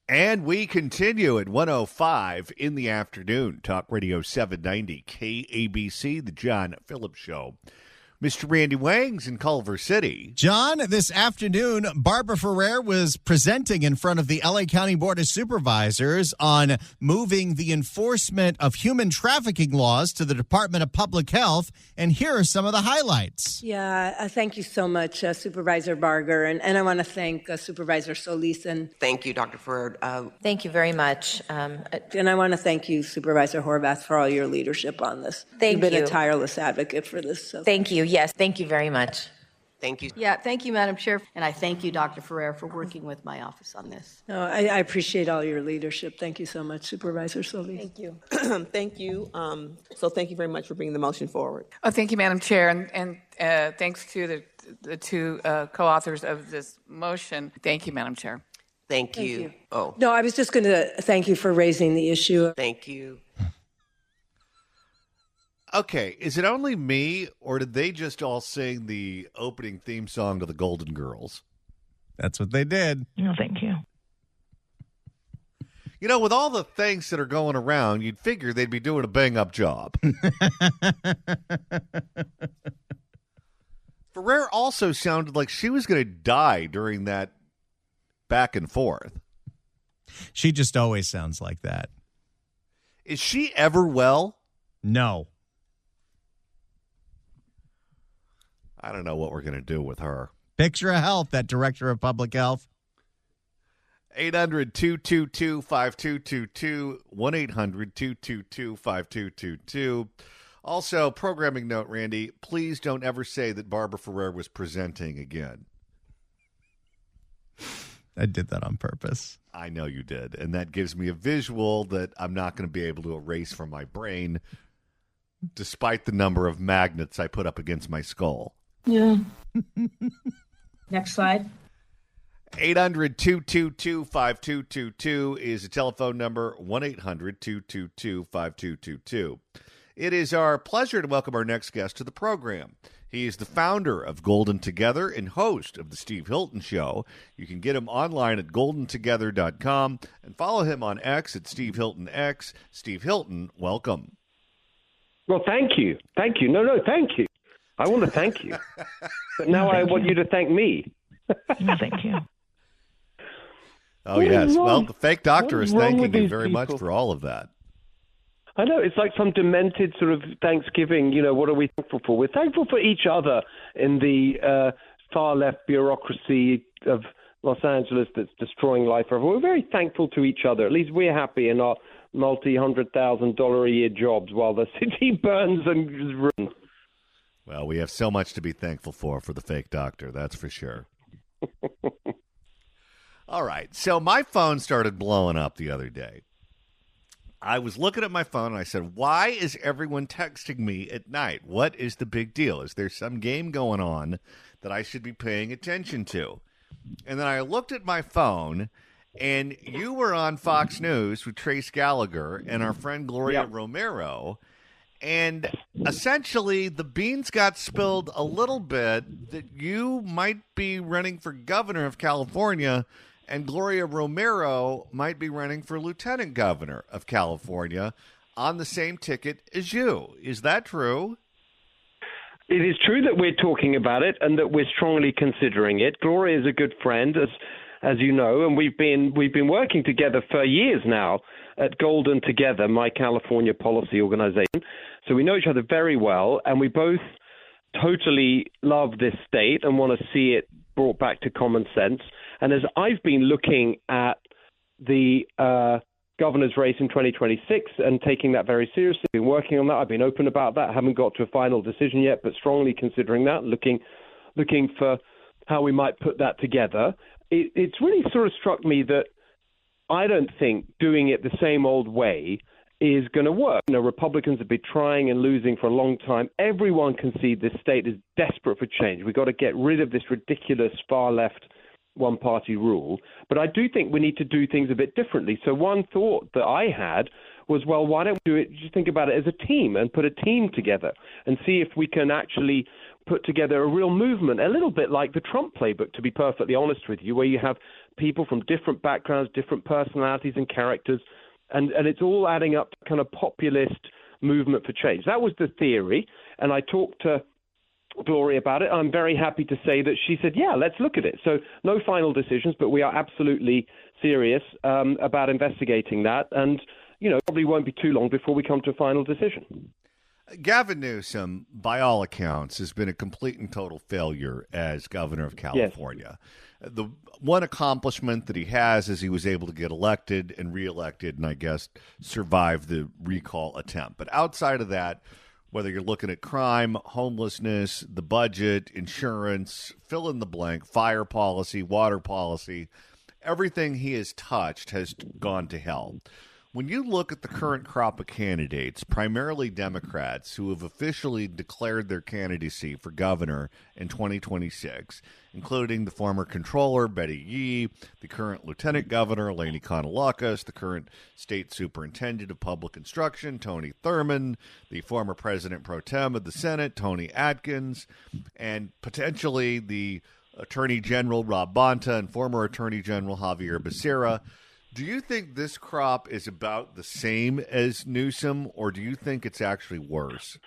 And we continue at 105 in the afternoon. Talk Radio 790 KABC, the John Phillips Show. Mr. Randy Wang's in Culver City. John, this afternoon, Barbara Ferrer was presenting in front of the L.A. County Board of Supervisors on moving the enforcement of human trafficking laws to the Department of Public Health. And here are some of the highlights. Yeah, thank you so much, Supervisor Barger. And I want to thank Supervisor Solis. And thank you, Dr. Ferrer. Thank you very much. And I want to thank you, Supervisor Horvath, for all your leadership on this. Thank you. You've been a tireless advocate for this. So. Thank you. Yes, thank you very much. Thank you. Yeah, thank you, Madam Chair. And I thank you, Dr. Ferrer, for working with my office on this. No, I appreciate all your leadership. Thank you so much, Supervisor Solis. Thank you. Thank you. So thank you very much for bringing the motion forward. Oh, thank you, Madam Chair. And thanks to the two co-authors of this motion. Thank you, Madam Chair. Thank you. Oh. No, I was just going to thank you for raising the issue. Thank you. Okay, is it only me, or did they just all sing the opening theme song to the Golden Girls? That's what they did. No, thank you. You know, with all the things that are going around, you'd figure they'd be doing a bang-up job. Ferrer also sounded like she was going to die during that back and forth. She just always sounds like that. Is she ever well? No. I don't know what we're going to do with her. Picture of health, that director of public health. 800-222-5222, 1-800-222-5222. Also, programming note, Randy, please don't ever say that Barbara Ferrer was presenting again. I did that on purpose. I know you did, and that gives me a visual that I'm not going to be able to erase from my brain, despite the number of magnets I put up against my skull. Yeah. Next slide. 800-222-5222 is the telephone number, 1-800-222-5222. It is our pleasure to welcome our next guest to the program. He is the founder of Golden Together and host of The Steve Hilton Show. You can get him online at goldentogether.com and follow him on X at Steve Hilton X. Steve Hilton, welcome. Well, thank you. Thank you. No, thank you. I want to thank you. But now I want you to thank me. No, thank you. Oh, yes. Well, the fake doctor is thanking you very people? much for all of that. I know. It's like some demented sort of Thanksgiving. You know, what are we thankful for? We're thankful for each other in the far-left bureaucracy of Los Angeles that's destroying life for everyone. We're very thankful to each other. At least we're happy in our multi-$100,000-a-year jobs while the city burns and is ruined. Well, we have so much to be thankful for the fake doctor, that's for sure. All right, so my phone started blowing up the other day. I was looking at my phone and I said, why is everyone texting me at night? What is the big deal? Is there some game going on that I should be paying attention to? And then I looked at my phone, and you were on Fox News with Trace Gallagher and our friend Gloria Romero. And essentially, the beans got spilled a little bit that you might be running for governor of California, and Gloria Romero might be running for lieutenant governor of California on the same ticket as you. Is that true? It is true that we're talking about it and that we're strongly considering it. Gloria is a good friend, as you know, and we've been working together for years now at Golden Together, my California policy organization. So we know each other very well, and we both totally love this state and want to see it brought back to common sense. And as I've been looking at the governor's race in 2026 and taking that very seriously, been working on that. I've been open about that. Haven't got to a final decision yet, but strongly considering that, looking for how we might put that together. It's really sort of struck me that I don't think doing it the same old way is going to work. You know, Republicans have been trying and losing for a long time. Everyone can see this state is desperate for change. We've got to get rid of this ridiculous far-left one-party rule. But I do think we need to do things a bit differently. So one thought that I had was, well, why don't we do it, just think about it as a team and put a team together and see if we can actually put together a real movement, a little bit like the Trump playbook, to be perfectly honest with you, where you have people from different backgrounds, different personalities and characters, and it's all adding up to kind of populist movement for change. That was the theory, and I talked to Gloria about it. I'm very happy to say that she said, yeah, let's look at it. So no final decisions, but we are absolutely serious about investigating that, and probably won't be too long before we come to a final decision. Gavin Newsom, by all accounts, has been a complete and total failure as governor of California. Yes. The one accomplishment that he has is he was able to get elected and reelected and I guess survive the recall attempt. But outside of that, whether you're looking at crime, homelessness, the budget, insurance, fill in the blank, fire policy, water policy, everything he has touched has gone to hell. When you look at the current crop of candidates, primarily Democrats, who have officially declared their candidacy for governor in 2026, including the former controller, Betty Yee, the current lieutenant governor, Lainey Kanalakis, the current state superintendent of public instruction, Tony Thurmond, the former president pro tem of the Senate, Tony Atkins, and potentially the attorney general, Rob Bonta, and former attorney general, Javier Becerra. Do you think this crop is about the same as Newsom, or do you think it's actually worse?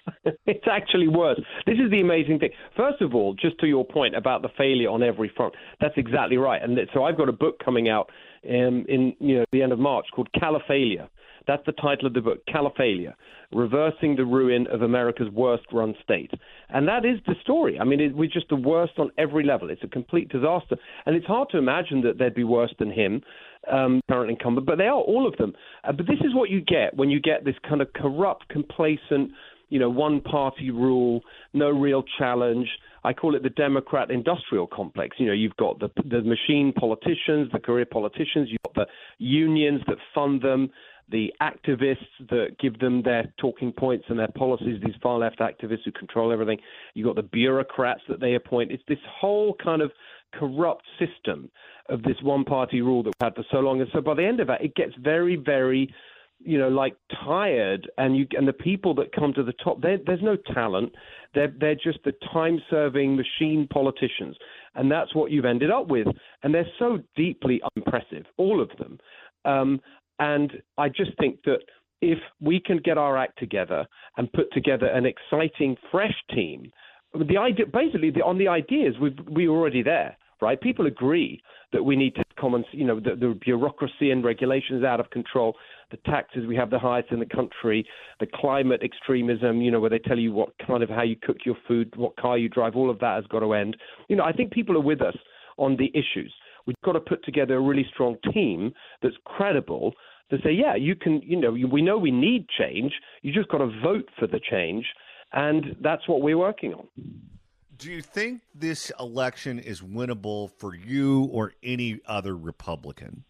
It's actually worse. This is the amazing thing. First of all, just to your point about the failure on every front, that's exactly right. And so I've got a book coming out in the end of March called Califailure. That's the title of the book, Califailure, Reversing the Ruin of America's Worst-Run State. And that is the story. I mean, we're just the worst on every level. It's a complete disaster. And it's hard to imagine that they'd be worse than him, current incumbent, but they are, all of them. But this is what you get when you get this kind of corrupt, complacent, one-party rule, no real challenge. I call it the Democrat industrial complex. You've got the machine politicians, the career politicians, you've got the unions that fund them, the activists that give them their talking points and their policies, these far-left activists who control everything. You've got the bureaucrats that they appoint. It's this whole kind of corrupt system of this one-party rule that we've had for so long. And so by the end of it, it gets very, very, tired. And the people that come to the top, there's no talent. They're just the time-serving machine politicians. And that's what you've ended up with. And they're so deeply unimpressive, all of them. And I just think that if we can get our act together and put together an exciting, fresh team, the idea, basically, on the ideas, we're already there, right? People agree that we need to the bureaucracy and regulations out of control, the taxes, we have the highest in the country, the climate extremism, where they tell you how you cook your food, what car you drive, all of that has got to end. I think people are with us on the issues. We've got to put together a really strong team that's credible to say, yeah, you can, we know we need change. You just got to vote for the change. And that's what we're working on. Do you think this election is winnable for you or any other Republican?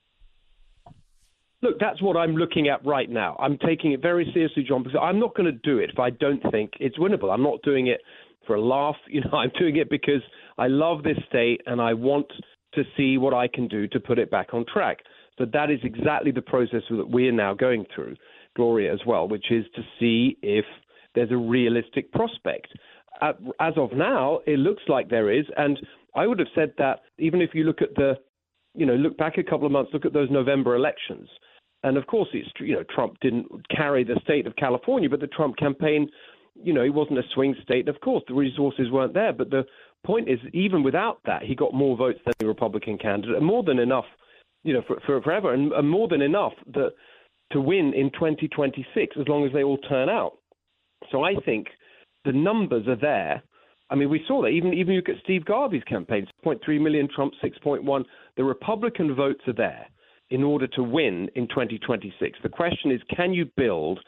Look, that's what I'm looking at right now. I'm taking it very seriously, John, because I'm not going to do it if I don't think it's winnable. I'm not doing it for a laugh. I'm doing it because I love this state and I want to see what I can do to put it back on track. So that is exactly the process that we are now going through, Gloria, as well, which is to see if there's a realistic prospect. As of now, it looks like there is. And I would have said that even if you look at look back a couple of months, look at those November elections. And of course, Trump didn't carry the state of California, but the Trump campaign, it wasn't a swing state. Of course, the resources weren't there. But the point is, even without that, he got more votes than the Republican candidate, and more than enough, for forever, and more than enough to win in 2026, as long as they all turn out. So I think the numbers are there. I mean, we saw that. Even you look at Steve Garvey's campaign, 6.3 million, Trump 6.1. The Republican votes are there in order to win in 2026. The question is, can you build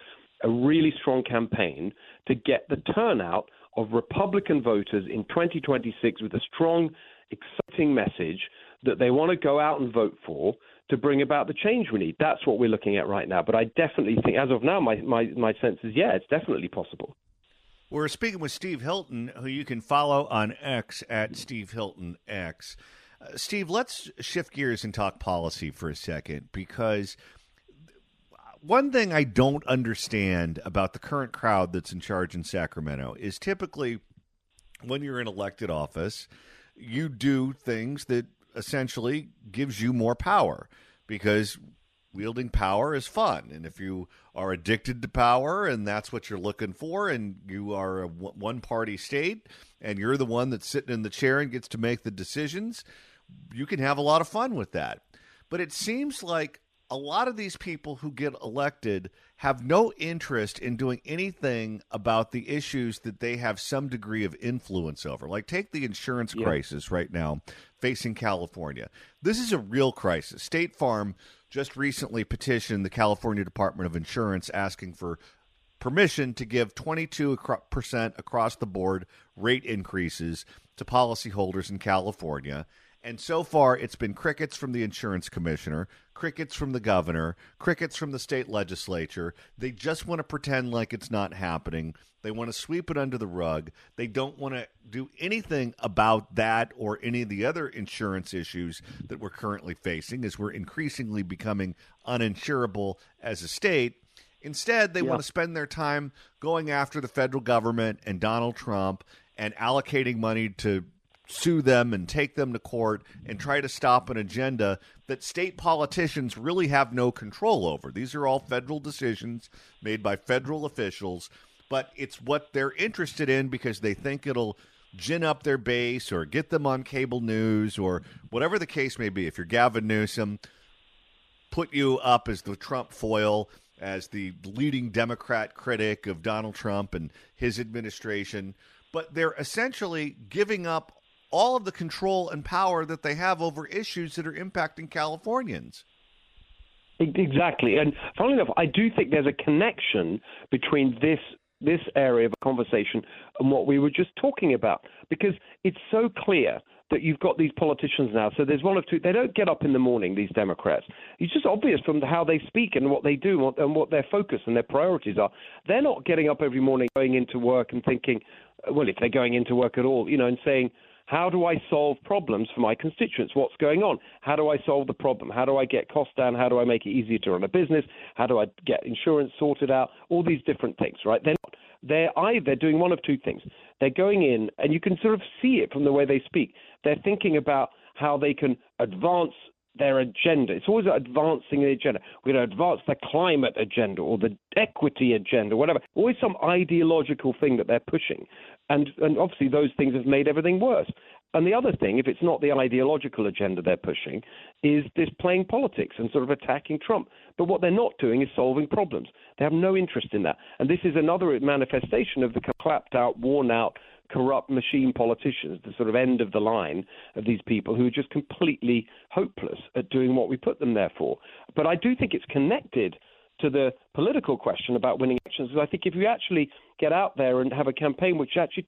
a really strong campaign to get the turnout of Republican voters in 2026 with a strong, exciting message that they want to go out and vote for to bring about the change we need? That's what we're looking at right now. But I definitely think, as of now, my sense is, yeah, it's definitely possible. We're speaking with Steve Hilton, who you can follow on X at Steve Hilton X. Steve, let's shift gears and talk policy for a second, because one thing I don't understand about the current crowd that's in charge in Sacramento is typically when you're in elected office, you do things that essentially gives you more power because wielding power is fun. And if you are addicted to power and that's what you're looking for, and you are a one-party state and you're the one that's sitting in the chair and gets to make the decisions, you can have a lot of fun with that. But it seems like a lot of these people who get elected have no interest in doing anything about the issues that they have some degree of influence over. Like, take the insurance crisis right now facing California. This is a real crisis. State Farm just recently petitioned the California Department of Insurance asking for permission to give 22% across the board rate increases to policyholders in California. And so far, it's been crickets from the insurance commissioner, crickets from the governor, crickets from the state legislature. They just want to pretend like it's not happening. They want to sweep it under the rug. They don't want to do anything about that or any of the other insurance issues that we're currently facing as we're increasingly becoming uninsurable as a state. Instead, they want to spend their time going after the federal government and Donald Trump and allocating money to sue them and take them to court and try to stop an agenda that state politicians really have no control over. These are all federal decisions made by federal officials, but it's what they're interested in because they think it'll gin up their base or get them on cable news or whatever the case may be. If you're Gavin Newsom, put you up as the Trump foil, as the leading Democrat critic of Donald Trump and his administration. But they're essentially giving up all of the control and power that they have over issues that are impacting Californians. Exactly. And funnily enough, I do think there's a connection between this area of a conversation and what we were just talking about, because it's so clear that you've got these politicians now. So there's one of two. They don't get up in the morning, these Democrats. It's just obvious from how they speak and what they do and what their focus and their priorities are. They're not getting up every morning, going into work and thinking, well, if they're going into work at all, and saying, how do I solve problems for my constituents? What's going on? How do I solve the problem? How do I get costs down? How do I make it easier to run a business? How do I get insurance sorted out? All these different things, right? They're either doing one of two things. They're going in, and you can sort of see it from the way they speak. They're thinking about how they can advance their agenda. It's always advancing the agenda. We're going to advance the climate agenda or the equity agenda, whatever. Always some ideological thing that they're pushing. And obviously those things have made everything worse. And the other thing, if it's not the ideological agenda they're pushing, is this playing politics and sort of attacking Trump. But what they're not doing is solving problems. They have no interest in that. And this is another manifestation of the clapped out, worn out, corrupt machine politicians, the sort of end of the line of these people who are just completely hopeless at doing what we put them there for. But I do think it's connected to the political question about winning elections, because I think if you actually get out there and have a campaign which actually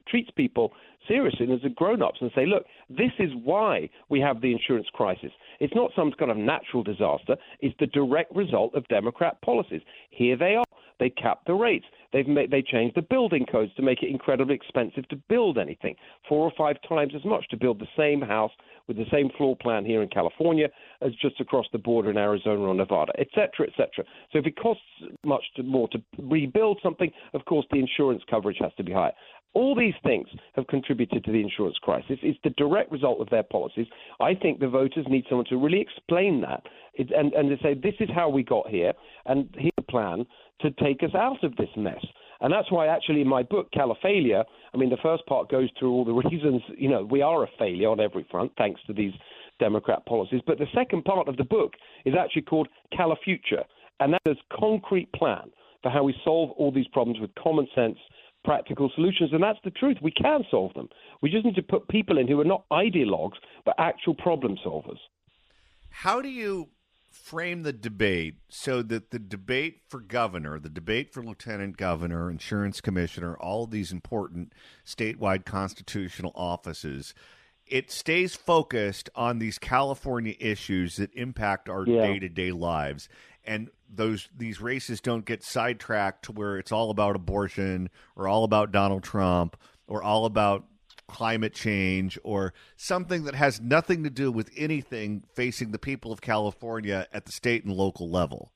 treats people seriously and as grown-ups and say, look, this is why we have the insurance crisis. It's not some kind of natural disaster. It's the direct result of Democrat policies. Here they are. They capped the rates. They changed the building codes to make it incredibly expensive to build anything, 4 or 5 times as much to build the same house with the same floor plan here in California as just across the border in Arizona or Nevada, et cetera, et cetera. So if it costs much more to rebuild something, of course the insurance coverage has to be higher. All these things have contributed to the insurance crisis. It's the direct result of their policies. I think the voters need someone to really explain that and to say, this is how we got here, and here's a plan to take us out of this mess. And that's why actually in my book, Califailure, I mean, the first part goes through all the reasons, we are a failure on every front thanks to these Democrat policies. But the second part of the book is actually called Califuture, and that is a concrete plan for how we solve all these problems with common sense, practical solutions. And that's the truth. We can solve them. We just need to put people in who are not ideologues, but actual problem solvers. How do you frame the debate so that the debate for governor, the debate for lieutenant governor, insurance commissioner, all of these important statewide constitutional offices, it stays focused on these California issues that impact our day-to-day lives, and these races don't get sidetracked to where it's all about abortion or all about Donald Trump or all about climate change or something that has nothing to do with anything facing the people of California at the state and local level?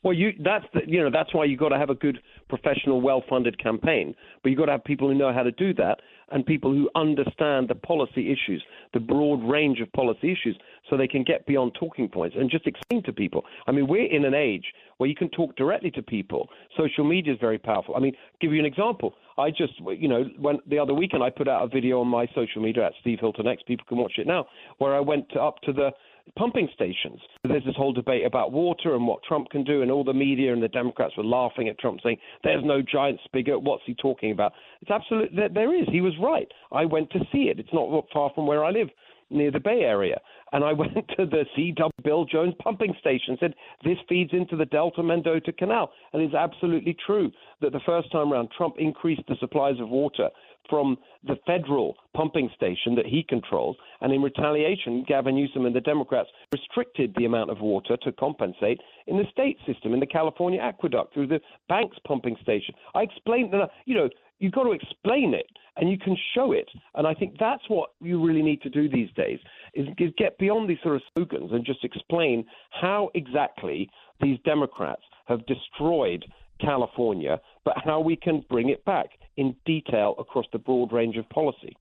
Well, that's why you've got to have a good, professional, well-funded campaign. But you've got to have people who know how to do that and people who understand the policy issues, the broad range of policy issues, so they can get beyond talking points and just explain to people. I mean, we're in an age where you can talk directly to people. Social media is very powerful. I mean, give you an example. I just, when the other weekend I put out a video on my social media at Steve Hilton X, people can watch it now, where I went up to the pumping stations. There's this whole debate about water and what Trump can do, and all the media and the Democrats were laughing at Trump, saying there's no giant spigot, what's he talking about? It's absolute, there is. He was right. I went to see it. It's not far from where I live, near the Bay Area. And I went to the C.W. Bill Jones pumping station and said, this feeds into the Delta Mendota Canal. And it's absolutely true that the first time around, Trump increased the supplies of water from the federal pumping station that he controls. And in retaliation, Gavin Newsom and the Democrats restricted the amount of water to compensate in the state system, in the California aqueduct, through the Banks pumping station. I explained that, you've got to explain it and you can show it. And I think that's what you really need to do these days, is get beyond these sort of slogans and just explain how exactly these Democrats have destroyed California, but how we can bring it back in detail across the broad range of policy.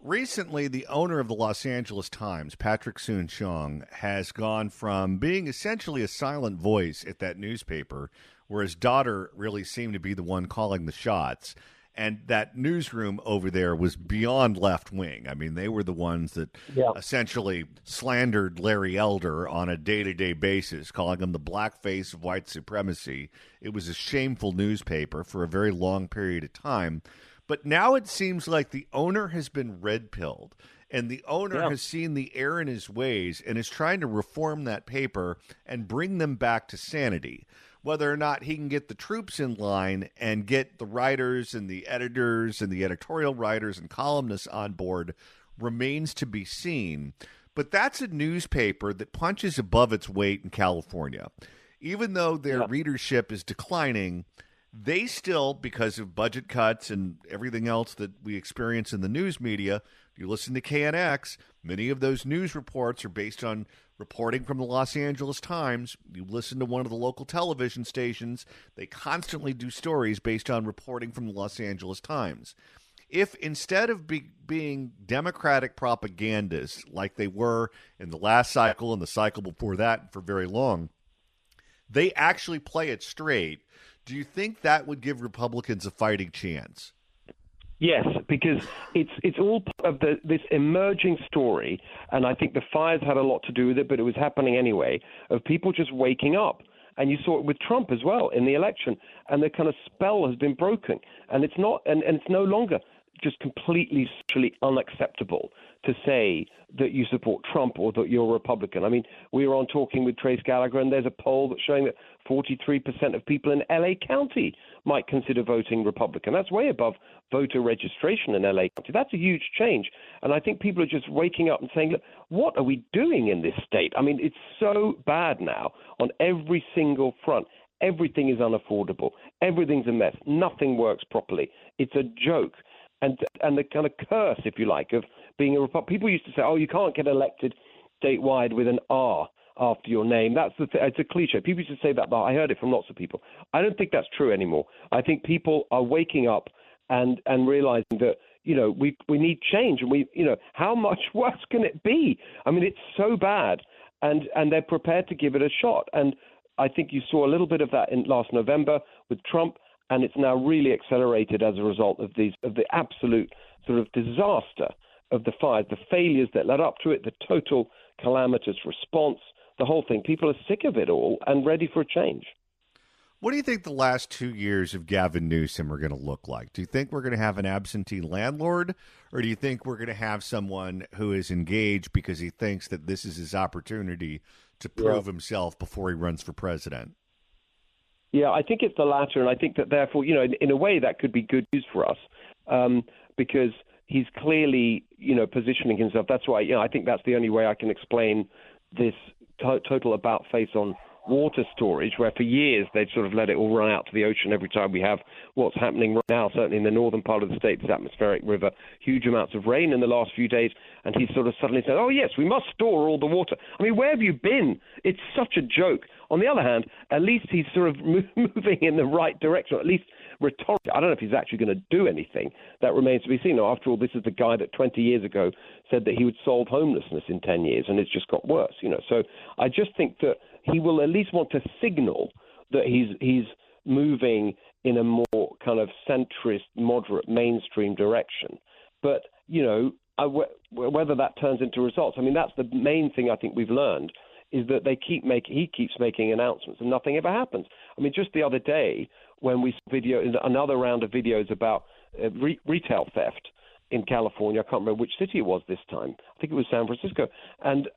Recently, the owner of the Los Angeles Times, Patrick Soon-Shiong, has gone from being essentially a silent voice at that newspaper, where his daughter really seemed to be the one calling the shots. And that newsroom over there was beyond left-wing. I mean, they were the ones that essentially slandered Larry Elder on a day-to-day basis, calling him the blackface of white supremacy. It was a shameful newspaper for a very long period of time. But now it seems like the owner has been red-pilled, and the owner has seen the error in his ways and is trying to reform that paper and bring them back to sanity. Whether or not he can get the troops in line and get the writers and the editors and the editorial writers and columnists on board remains to be seen. But that's a newspaper that punches above its weight in California. Even though their readership is declining, they still, because of budget cuts and everything else that we experience in the news media, you listen to KNX, many of those news reports are based on reporting from the Los Angeles Times. You listen to one of the local television stations, they constantly do stories based on reporting from the Los Angeles Times. If instead of being Democratic propagandists like they were in the last cycle and the cycle before that for very long, they actually play it straight, do you think that would give Republicans a fighting chance? Yes, because it's all part of this emerging story, and I think the fires had a lot to do with it, but it was happening anyway, of people just waking up. And you saw it with Trump as well in the election, and the kind of spell has been broken, and it's not, and it's no longer just completely socially unacceptable to say that you support Trump or that you're a Republican. I mean, we were on talking with Trace Gallagher, and there's a poll that's showing that 43% of people in LA County might consider voting Republican. That's way above voter registration in LA County. That's a huge change. And I think people are just waking up and saying, look, what are we doing in this state? I mean, it's so bad now on every single front. Everything is unaffordable. Everything's a mess. Nothing works properly. It's a joke. And the kind of curse, if you like, of being a Republican. People used to say, oh, you can't get elected statewide with an R after your name. It's a cliche. People used to say that, but I heard it from lots of people. I don't think that's true anymore. I think people are waking up and realizing that, we need change. And how much worse can it be? I mean, it's so bad. And they're prepared to give it a shot. And I think you saw a little bit of that in last November with Trump. And it's now really accelerated as a result of the absolute sort of disaster of the fires, the failures that led up to it, the total calamitous response, the whole thing. People are sick of it all and ready for a change. What do you think the last 2 years of Gavin Newsom are going to look like? Do you think we're going to have an absentee landlord, or do you think we're going to have someone who is engaged because he thinks that this is his opportunity to prove himself before he runs for president? Yeah, I think it's the latter, and I think that therefore, in a way that could be good news for us because he's clearly, positioning himself. That's why, I think that's the only way I can explain this total about-face on water storage, where for years they'd sort of let it all run out to the ocean every time we have what's happening right now, certainly in the northern part of the state, this atmospheric river, huge amounts of rain in the last few days, and he sort of suddenly said, oh, yes, we must store all the water. I mean, where have you been? It's such a joke. On the other hand, at least he's sort of moving in the right direction, at least rhetoric. I don't know if he's actually going to do anything. That remains to be seen. Now, after all, this is the guy that 20 years ago said that he would solve homelessness in 10 years, and it's just got worse. So I just think that he will at least want to signal that he's moving in a more kind of centrist, moderate, mainstream direction. But, whether that turns into results, I mean, that's the main thing I think we've learned, is that he keeps making announcements and nothing ever happens. I mean, just the other day when we saw another round of videos about retail theft in California, I can't remember which city it was this time. I think it was San Francisco, and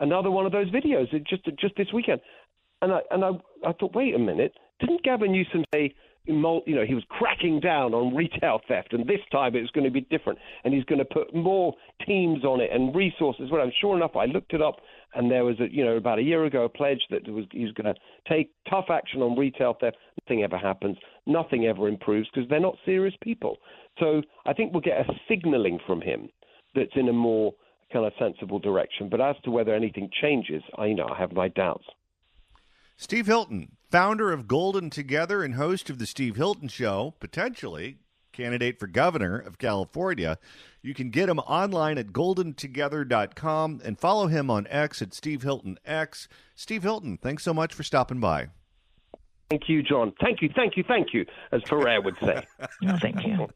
another one of those videos just this weekend. And I thought, wait a minute, didn't Gavin Newsom say, he was cracking down on retail theft, and this time it was going to be different, and he's going to put more teams on it and resources. Well, sure enough, I looked it up, and there was about a year ago a pledge that he was going to take tough action on retail theft. Nothing ever happens. Nothing ever improves because they're not serious people. So I think we'll get a signaling from him that's in a more kind of sensible direction. But as to whether anything changes, I have my doubts. Steve Hilton, founder of Golden Together and host of The Steve Hilton Show, potentially candidate for governor of California. You can get him online at goldentogether.com and follow him on X at Steve Hilton X. Steve Hilton, thanks so much for stopping by. Thank you, John. Thank you, as Ferrer would say. No, thank you.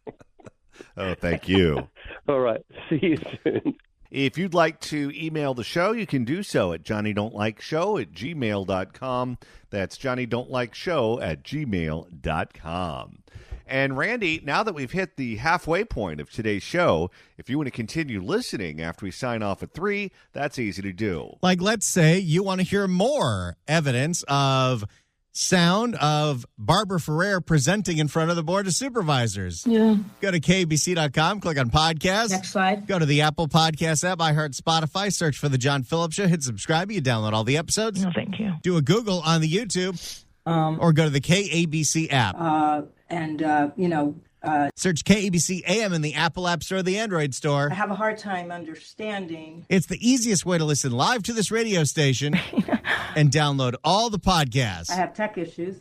Oh, thank you. All right. See you soon. If you'd like to email the show, you can do so at johnnydon'tlikeshow@gmail.com. That's johnnydon'tlikeshow@gmail.com. And Randy, now that we've hit the halfway point of today's show, if you want to continue listening after we sign off at 3, that's easy to do. Like, let's say you want to hear more evidence of sound of Barbara Ferrer presenting in front of the Board of Supervisors. Yeah. Go to KABC.com, click on podcast. Next slide. Go to the Apple Podcast app, iHeart, Spotify, search for The John Phillips Show, hit subscribe, you download all the episodes. No, thank you. Do a Google on the YouTube, or go to the KABC app. Search KABC AM in the Apple App Store or the Android Store. I have a hard time understanding. It's the easiest way to listen live to this radio station and download all the podcasts. I have tech issues.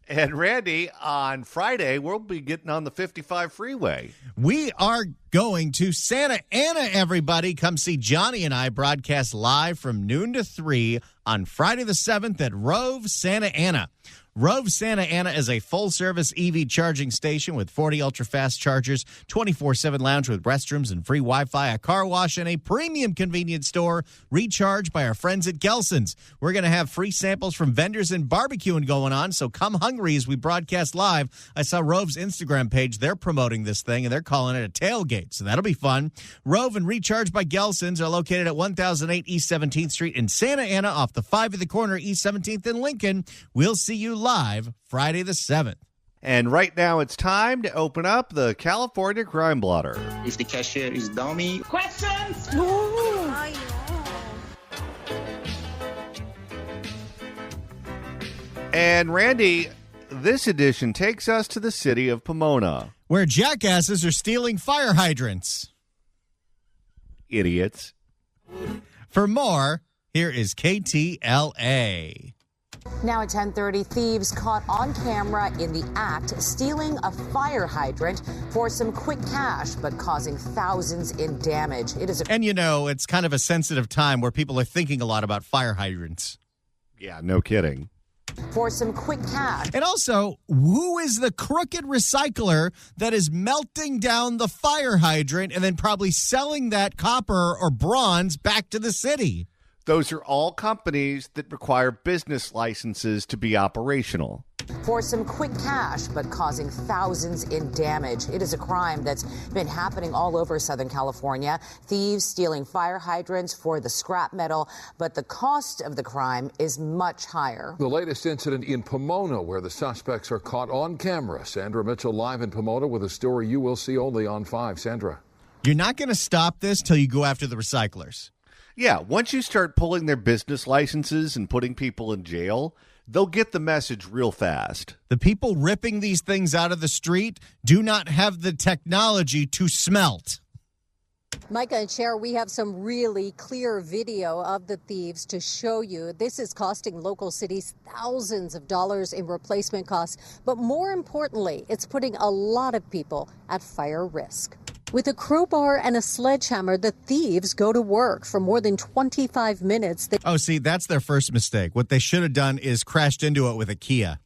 And Randy, on Friday, we'll be getting on the 55 freeway. We are going to Santa Ana, everybody. Come see Johnny and I broadcast live from noon to 3 on Friday the 7th at Rove, Santa Ana. Rove Santa Ana is a full-service EV charging station with 40 ultra-fast chargers, 24/7 lounge with restrooms and free Wi-Fi, a car wash, and a premium convenience store recharged by our friends at Gelson's. We're going to have free samples from vendors and barbecuing going on, so come hungry as we broadcast live. I saw Rove's Instagram page. They're promoting this thing, and they're calling it a tailgate, so that'll be fun. Rove and Recharge by Gelson's are located at 1008 East 17th Street in Santa Ana off the 5 at the corner East 17th in Lincoln. We'll see you live Friday the 7th. And right now it's time to open up the California Crime Blotter. If the cashier is dummy. Questions? And Randy, this edition takes us to the city of Pomona. Where jackasses are stealing fire hydrants. Idiots. For more, here is KTLA. Now at 10:30, thieves caught on camera in the act stealing a fire hydrant for some quick cash, but causing thousands in damage. It is And it's kind of a sensitive time where people are thinking a lot about fire hydrants. Yeah, no kidding. For some quick cash. And also, who is the crooked recycler that is melting down the fire hydrant and then probably selling that copper or bronze back to the city? Those are all companies that require business licenses to be operational. For some quick cash, but causing thousands in damage. It is a crime that's been happening all over Southern California. Thieves stealing fire hydrants for the scrap metal, but the cost of the crime is much higher. The latest incident in Pomona, where the suspects are caught on camera. Sandra Mitchell live in Pomona with a story you will see only on 5. Sandra. You're not going to stop this till you go after the recyclers. Yeah, once you start pulling their business licenses and putting people in jail, they'll get the message real fast. The people ripping these things out of the street do not have the technology to smelt. Micah and Cher, we have some really clear video of the thieves to show you. This is costing local cities thousands of dollars in replacement costs. But more importantly, it's putting a lot of people at fire risk. With a crowbar and a sledgehammer, the thieves go to work for more than 25 minutes. Oh, see, that's their first mistake. What they should have done is crashed into it with a Kia.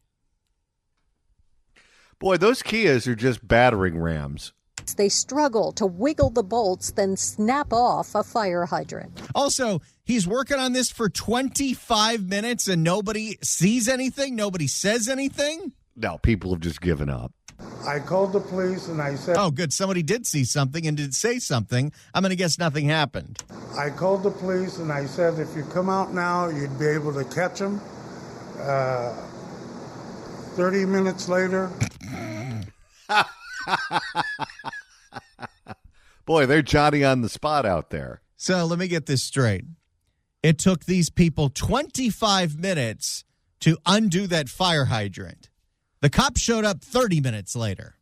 Boy, those Kias are just battering rams. They struggle to wiggle the bolts, then snap off a fire hydrant. Also, he's working on this for 25 minutes and nobody sees anything? Nobody says anything? No, people have just given up. I called the police and I said... Oh, good. Somebody did see something and did say something. I'm going to guess nothing happened. I called the police and I said, if you come out now, you'd be able to catch them. 30 minutes later... Boy, they're Johnny on the spot out there. So let me get this straight. It took these people 25 minutes to undo that fire hydrant. The cops showed up 30 minutes later.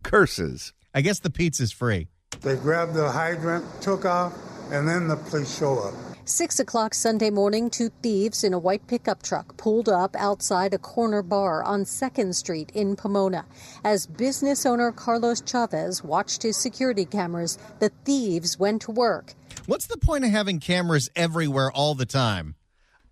Curses. I guess the pizza's free. They grabbed the hydrant, took off, and then the police show up. 6 o'clock Sunday morning, two thieves in a white pickup truck pulled up outside a corner bar on 2nd Street in Pomona. As business owner Carlos Chavez watched his security cameras, the thieves went to work. What's the point of having cameras everywhere all the time?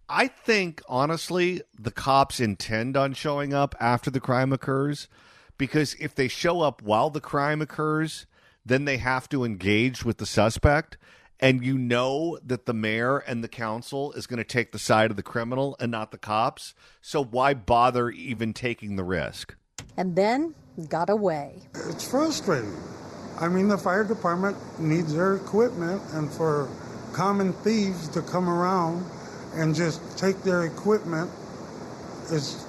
I think, honestly, the cops intend on showing up after the crime occurs, because if they show up while the crime occurs, then they have to engage with the suspect. And you know that the mayor and the council is going to take the side of the criminal and not the cops. So why bother even taking the risk? And then got away. It's frustrating. I mean, the fire department needs their equipment, and for common thieves to come around and just take their equipment is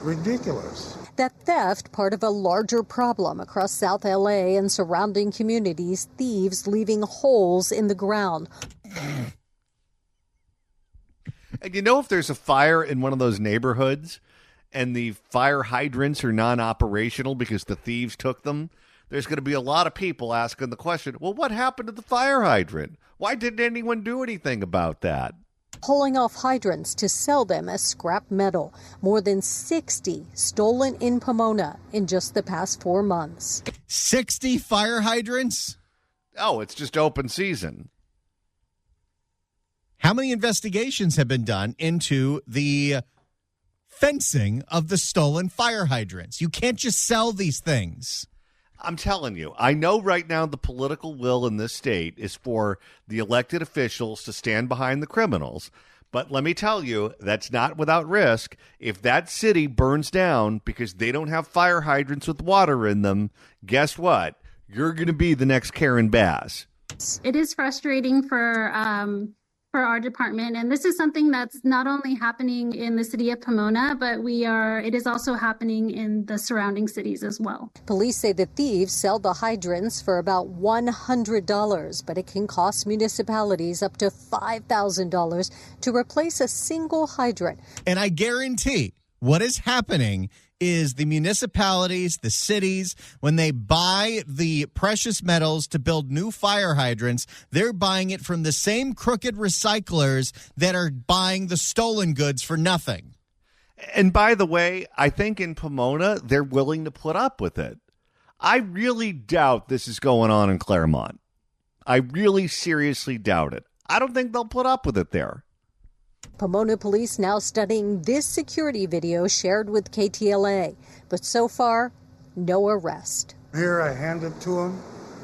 ridiculous. That theft, part of a larger problem across South LA and surrounding communities, thieves leaving holes in the ground. And you know, if there's a fire in one of those neighborhoods and the fire hydrants are non-operational because the thieves took them, there's going to be a lot of people asking the question, well, what happened to the fire hydrant? Why didn't anyone do anything about that? Pulling off hydrants to sell them as scrap metal. More than 60 stolen in Pomona in just the past 4 months. 60 fire hydrants? Oh, it's just open season. How many investigations have been done into the fencing of the stolen fire hydrants? You can't just sell these things. I'm telling you, I know right now the political will in this state is for the elected officials to stand behind the criminals. But let me tell you, that's not without risk. If that city burns down because they don't have fire hydrants with water in them, guess what? You're going to be the next Karen Bass. It is frustrating for our department, and this is something that's not only happening in the city of Pomona, but it is also happening in the surrounding cities as well. Police say the thieves sell the hydrants for about $100, but it can cost municipalities up to $5,000 to replace a single hydrant. And I guarantee what is happening is the municipalities, the cities, when they buy the precious metals to build new fire hydrants, they're buying it from the same crooked recyclers that are buying the stolen goods for nothing. And by the way, I think in Pomona, they're willing to put up with it. I really doubt this is going on in Claremont. I really seriously doubt it. I don't think they'll put up with it there. Pomona police now studying this security video shared with KTLA. But so far, no arrest. Here, I hand it to him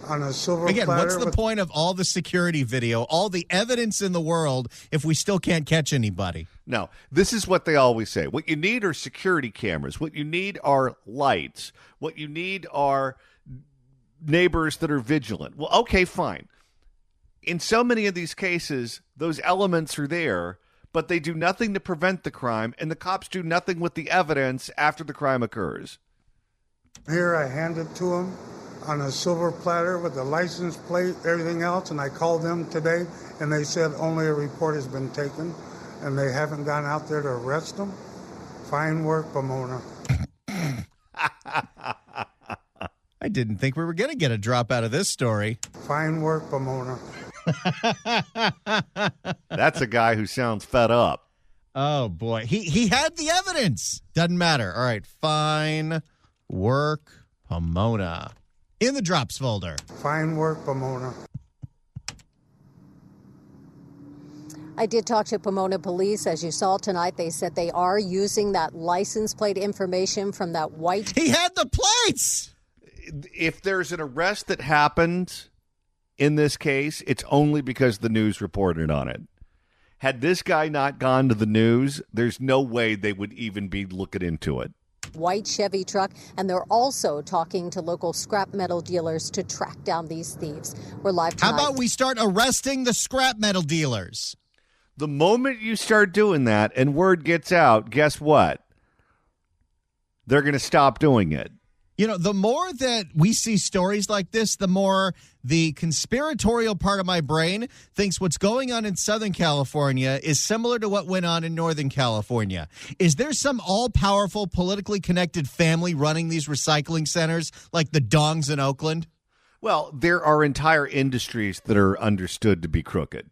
on a silver platter. Again, what's the point of all the security video, all the evidence in the world, if we still can't catch anybody? No, this is what they always say. What you need are security cameras. What you need are lights. What you need are neighbors that are vigilant. Well, okay, fine. In so many of these cases, those elements are there, but they do nothing to prevent the crime, and the cops do nothing with the evidence after the crime occurs. Here, I hand it to him on a silver platter with a license plate, everything else, and I called them today, and they said only a report has been taken, and they haven't gone out there to arrest them. Fine work, Pomona. I didn't think we were going to get a drop out of this story. Fine work, Pomona. That's a guy who sounds fed up. Oh, boy. He had the evidence. Doesn't matter. All right. Fine work, Pomona. In the drops folder. Fine work, Pomona. I did talk to Pomona Police. As you saw tonight, they said they are using that license plate information from that white. He had the plates. If there's an arrest that happened in this case, it's only because the news reported on it. Had this guy not gone to the news, there's no way they would even be looking into it. White Chevy truck, and they're also talking to local scrap metal dealers to track down these thieves. We're live tonight. How about we start arresting the scrap metal dealers? The moment you start doing that and word gets out, guess what? They're going to stop doing it. You know, the more that we see stories like this, the more the conspiratorial part of my brain thinks what's going on in Southern California is similar to what went on in Northern California. Is there some all-powerful, politically connected family running these recycling centers like the Dongs in Oakland? Well, there are entire industries that are understood to be crooked.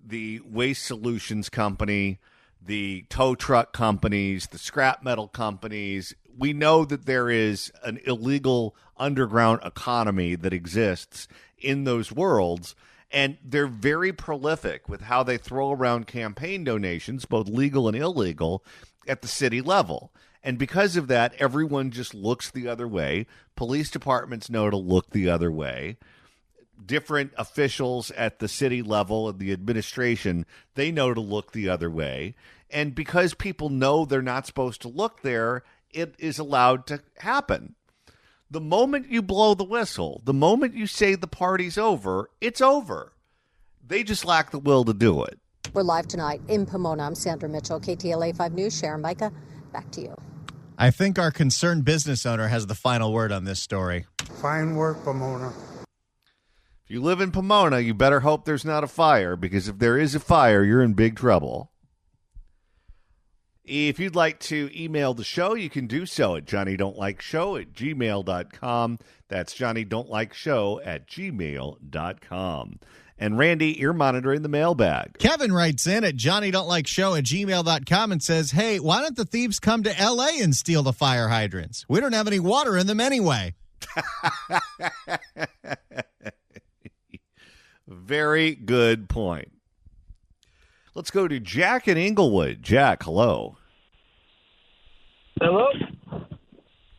The Waste Solutions Company, the tow truck companies, the scrap metal companies. We know that there is an illegal underground economy that exists in those worlds, and they're very prolific with how they throw around campaign donations, both legal and illegal, at the city level. And because of that, everyone just looks the other way. Police departments know to look the other way. Different officials at the city level and the administration, they know to look the other way. And because people know they're not supposed to look there, it is allowed to happen. The moment you blow the whistle, the moment you say the party's over, it's over. They just lack the will to do it. We're live tonight in Pomona. I'm Sandra Mitchell, KTLA 5 News. Sharon Micah, back to you. I think our concerned business owner has the final word on this story. Fine work, Pomona. If you live in Pomona, you better hope there's not a fire, because if there is a fire, you're in big trouble. If you'd like to email the show, you can do so at johnnydon'tlikeshow@gmail.com. That's johnnydon'tlikeshow@gmail.com. And Randy, you're monitoring the mailbag. Kevin writes in at johnnydon'tlikeshow@gmail.com and says, hey, why don't the thieves come to L.A. and steal the fire hydrants? We don't have any water in them anyway. Very good point. Let's go to Jack in Inglewood. Jack, hello. Hello?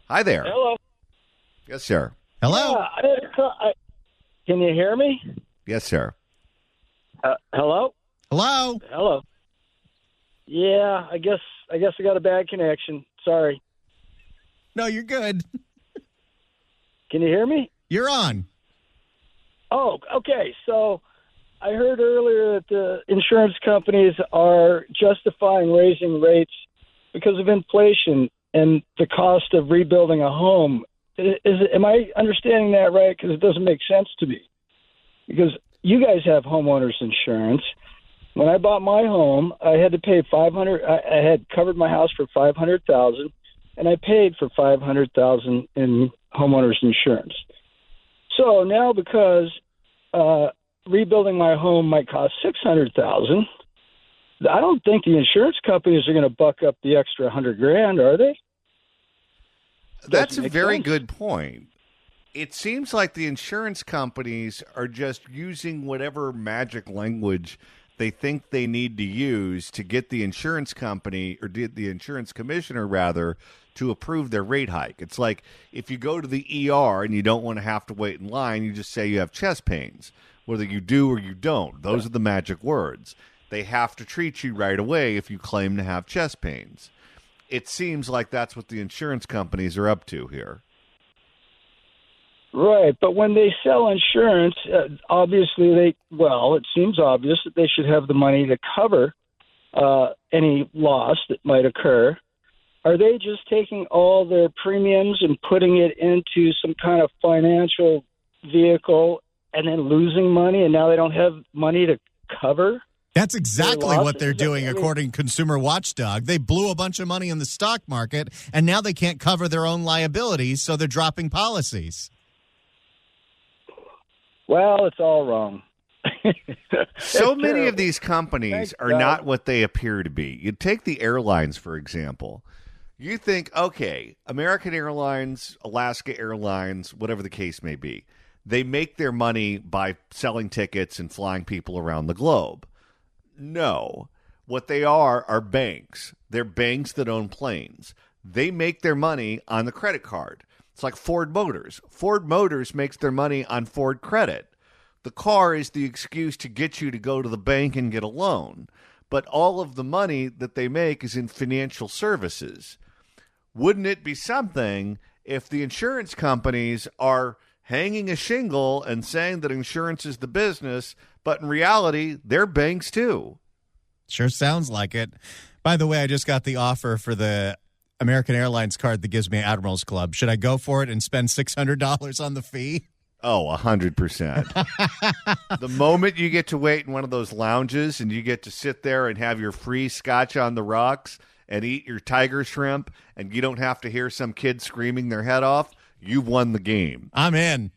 Hi there. Hello? Yes, sir. Hello? Can you hear me? Yes, sir. Hello? Hello? Hello. Yeah, I guess I got a bad connection. Sorry. No, you're good. Can you hear me? You're on. Oh, okay. So I heard earlier that the insurance companies are justifying raising rates because of inflation and the cost of rebuilding a home. Am I understanding that right? Because it doesn't make sense to me. Because you guys have homeowners insurance. When I bought my home, I had to pay $500. I had covered my house for $500,000, and I paid for $500,000 in homeowners insurance. So now, because rebuilding my home might cost $600,000, I don't think the insurance companies are going to buck up the extra $100,000, are they? That's a very good point. It seems like the insurance companies are just using whatever magic language they think they need to use to get the insurance company, or the insurance commissioner rather, to approve their rate hike. It's like if you go to the ER and you don't want to have to wait in line, you just say you have chest pains, whether you do or you don't. Those are the magic words. They have to treat you right away if you claim to have chest pains. It seems like that's what the insurance companies are up to here. Right, but when they sell insurance, obviously it seems obvious that they should have the money to cover any loss that might occur. are they just taking all their premiums and putting it into some kind of financial vehicle and then losing money, and now they don't have money to cover? That's exactly what they're doing, according to Consumer Watchdog. They blew a bunch of money in the stock market, and now they can't cover their own liabilities, so they're dropping policies. Well, it's all wrong. So many of these companies are not what they appear to be. You take the airlines, for example. You think, okay, American Airlines, Alaska Airlines, whatever the case may be, they make their money by selling tickets and flying people around the globe. No. What they are banks. They're banks that own planes. They make their money on the credit card. It's like Ford Motors. Ford Motors makes their money on Ford credit. The car is the excuse to get you to go to the bank and get a loan. But all of the money that they make is in financial services. Wouldn't it be something if the insurance companies are hanging a shingle and saying that insurance is the business, but in reality, they're banks too? Sure sounds like it. By the way, I just got the offer for the American Airlines card that gives me Admirals Club. Should I go for it and spend $600 on the fee? Oh, 100%. The moment you get to wait in one of those lounges and you get to sit there and have your free scotch on the rocks and eat your tiger shrimp and you don't have to hear some kid screaming their head off, you've won the game. I'm in.